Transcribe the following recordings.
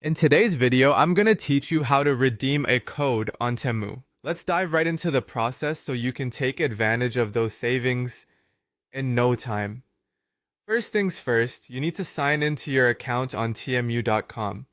In today's video, I'm going to teach you how to redeem a code on Temu. Let's dive right into the process so you can take advantage of those savings in no time. First things first, you need to sign into your account on temu.com.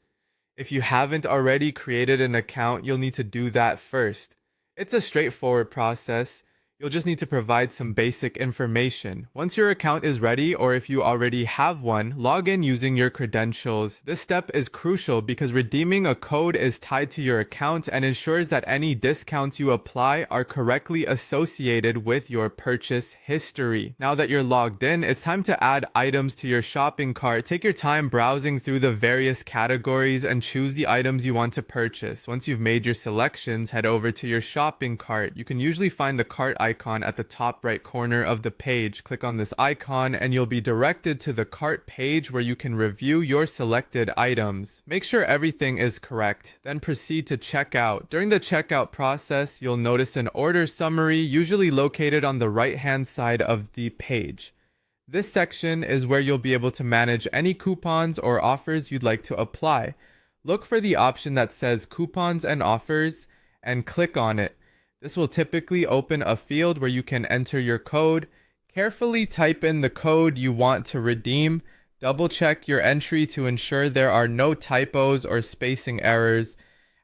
If you haven't already created an account, you'll need to do that first. It's a straightforward process. You'll just need to provide some basic information. Once your account is ready, or if you already have one, log in using your credentials. This step is crucial because redeeming a code is tied to your account and ensures that any discounts you apply are correctly associated with your purchase history. Now that you're logged in, it's time to add items to your shopping cart. Take your time browsing through the various categories and choose the items you want to purchase. Once you've made your selections, head over to your shopping cart. You can usually find the cart icon at the top right corner of the page. Click on this icon and you'll be directed to the cart page where you can review your selected items. Make sure everything is correct, then proceed to checkout. During the checkout process, you'll notice an order summary, usually located on the right-hand side of the page. This section is where you'll be able to manage any coupons or offers you'd like to apply. Look for the option that says Coupons and Offers and click on it. This will typically open a field where you can enter your code. Carefully type in the code you want to redeem. Double check your entry to ensure there are no typos or spacing errors,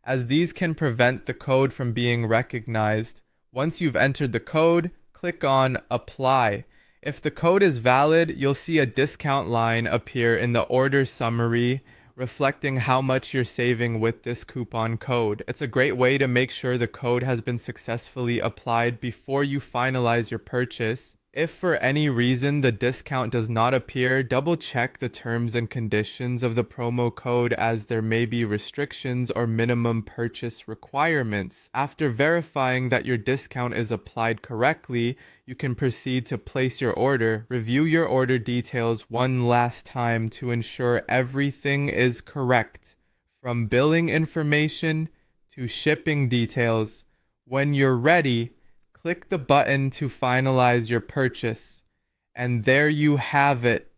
as these can prevent the code from being recognized. Once you've entered the code, click on Apply. If the code is valid, you'll see a discount line appear in the order summary, reflecting how much you're saving with this coupon code. It's a great way to make sure the code has been successfully applied before you finalize your purchase. If for any reason the discount does not appear, double check the terms and conditions of the promo code, as there may be restrictions or minimum purchase requirements. After verifying that your discount is applied correctly, you can proceed to place your order. Review your order details one last time to ensure everything is correct, from billing information to shipping details. When you're ready, click the button to finalize your purchase. And there you have it.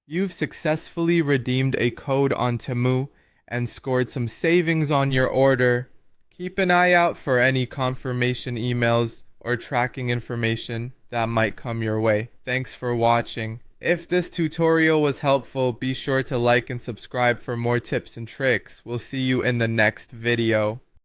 You've successfully redeemed a code on Temu and scored some savings on your order. Keep an eye out for any confirmation emails or tracking information that might come your way. Thanks for watching. If this tutorial was helpful, be sure to like and subscribe for more tips and tricks. We'll see you in the next video.